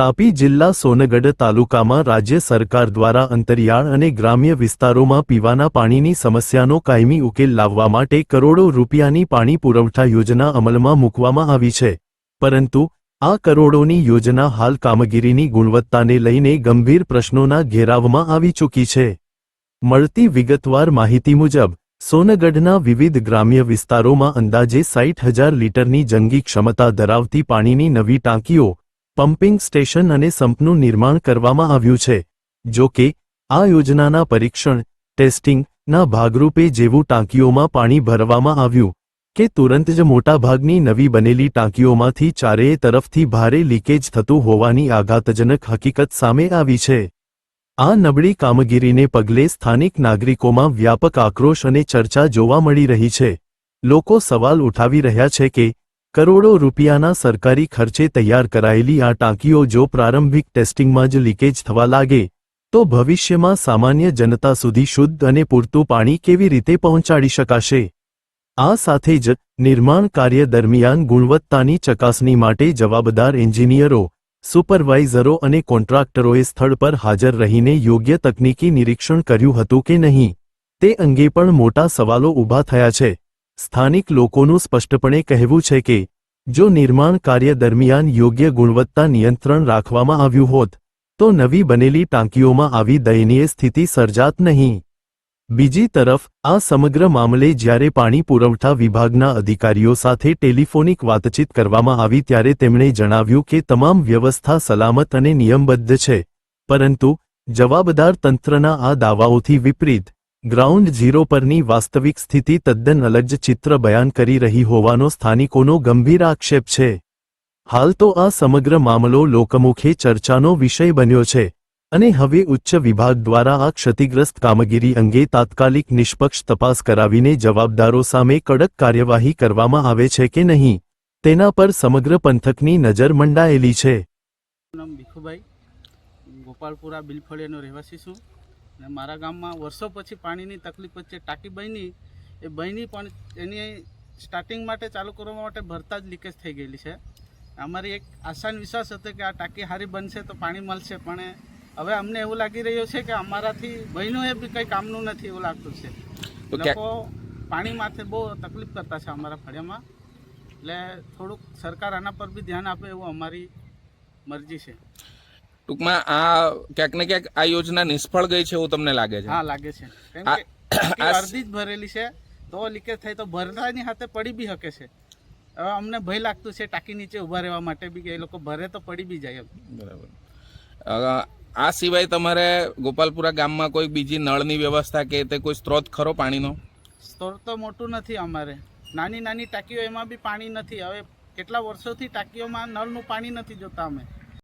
તાપી જિલ્લા સોનગઢ તાલુકામાં રાજ્ય સરકાર દ્વારા અંતરિયાળ અને ગ્રામ્ય વિસ્તારોમાં પીવાના પાણીની સમસ્યાનો કાયમી ઉકેલ લાવવા માટે કરોડો રૂપિયાની પાણી પુરવઠા યોજના અમલમાં મૂકવામાં આવી છે, પરંતુ આ કરોડોની યોજના હાલ કામગીરીની ગુણવત્તાને લઈને ગંભીર પ્રશ્નોના ઘેરાવમાં આવી ચૂકી છે। મળતી વિગતવાર માહિતી મુજબ સોનગઢના વિવિધ ગ્રામ્ય વિસ્તારોમાં અંદાજે 60,000 લીટરની જંગી ક્ષમતા ધરાવતી પાણીની નવી ટાંકીઓ, પમ્પિંગ સ્ટેશન અને સંપનું નિર્માણ કરવામાં આવ્યું છે। જો કે આ યોજનાના પરીક્ષણ ટેસ્ટિંગના ભાગરૂપે જેવું ટાંકીઓમાં પાણી ભરવામાં આવ્યું કે તુરંત જ મોટાભાગની નવી બનેલી ટાંકીઓમાંથી ચારેય તરફથી ભારે લીકેજ થતું હોવાની આઘાતજનક હકીકત સામે આવી છે। આ નબળી કામગીરીને પગલે સ્થાનિક નાગરિકોમાં વ્યાપક આક્રોશ અને ચર્ચા જોવા મળી રહી છે। લોકો સવાલ ઉઠાવી રહ્યા છે કે કરોડો રૂપિયાના સરકારી ખર્ચે તૈયાર કરાયેલી આ ટાંકીઓ જો પ્રારંભિક ટેસ્ટિંગમાં જ લીકેજ થવા લાગે તો ભવિષ્યમાં સામાન્ય જનતા સુધી શુદ્ધ અને પૂરતું પાણી કેવી રીતે પહોંચાડી શકાશે? આ સાથે જ નિર્માણ કાર્ય દરમિયાન ગુણવત્તાની ચકાસણી માટે જવાબદાર એન્જિનિયરો, સુપરવાઇઝરો અને કોન્ટ્રાક્ટરોએ સ્થળ પર હાજર રહીને યોગ્ય તકનીકી નિરીક્ષણ કર્યું હતું કે નહીં, તે અંગે પણ મોટા સવાલો ઊભા થયા છે। સ્થાનિક લોકોનું સ્પષ્ટપણે કહેવું છે કે જો નિર્માણ કાર્ય દરમિયાન યોગ્ય ગુણવત્તા નિયંત્રણ રાખવામાં આવ્યું હોત તો નવી બનેલી ટાંકીઓમાં આવી દયનીય સ્થિતિ સર્જાત નહીં। બીજી તરફ આ સમગ્ર મામલે જ્યારે પાણી પુરવઠા વિભાગના અધિકારીઓ સાથે ટેલિફોનિક વાતચીત કરવામાં આવી ત્યારે તેમણે જણાવ્યું કે તમામ વ્યવસ્થા સલામત અને નિયમબદ્ધ છે, પરંતુ જવાબદાર તંત્રના આ દાવાઓથી વિપરીત ગ્રાઉન્ડ ઝીરો પરની વાસ્તવિક સ્થિતિ તદ્દન અલગ ચિત્ર બયાન કરી રહી હોવાનો સ્થાનિકોનો ગંભીર આક્ષેપ છે। હાલ તો આ સમગ્ર મામલો લોકમુખે ચર્ચાનો વિષય બન્યો છે અને હવે ઉચ્ચ વિભાગ દ્વારા આ ક્ષતિગ્રસ્ત કામગીરી અંગે તાત્કાલિક નિષ્પક્ષ તપાસ કરાવીને જવાબદારો સામે કડક કાર્યવાહી કરવામાં આવે છે કે નહીં, તેના પર સમગ્ર પંથકની નજર મંડાયેલી છે। નામ ભીખુભાઈ, ગોપાલપુરા બિલફળિયાનો રહેવાસી છું અને મારા ગામમાં વર્ષો પછી પાણીની તકલીફ વચ્ચે ટાંકી બની પણ એની સ્ટાર્ટિંગ માટે ચાલુ કરવા માટે ભરતા જ લીકેજ થઈ ગયેલી છે। અમારી એક આશાન વિશ્વાસ હતો કે આ ટાંકી સારી બનશે તો પાણી મળશે, પણ હવે અમને એવું લાગી રહ્યું છે કે અમારાથી બન્યું એ બી કંઈ કામનું નથી એવું લાગતું છે। લોકો પાણી માથે બહુ તકલીફ કરતા છે અમારા ફળિયામાં, એટલે થોડુંક સરકાર આના પર બી ધ્યાન આપે એવું અમારી મરજી છે। ટૂંકમાં આ ક્યાંક ને ક્યાંક આ યોજના નિષ્ફળ ગઈ છે એવું તમને લાગે છે? હા, લાગે છે, કેમ કે અડધી જ ભરેલી છે તો લીકેજ થાય તો ભરતાની હાથે પડી બી શકે છે। હવે અમને ભય લાગતું છે ટાંકી નીચે ઊભા રહેવા માટે બી કે એ લોકો ભરે તો પડી બી જાય। બરાબર। આ સિવાય તમારે ગોપાલપુરા ગામમાં કોઈ બીજી નળની વ્યવસ્થા કે તે કોઈ સ્ત્રોત ખરો પાણીનો? સ્ત્રોત તો મોટું નથી અમારે, નાની નાની ટાંકીઓ એમાં બી પાણી નથી। હવે કેટલા વર્ષોથી ટાંકીઓમાં નળનું પાણી નથી જોતા અમે।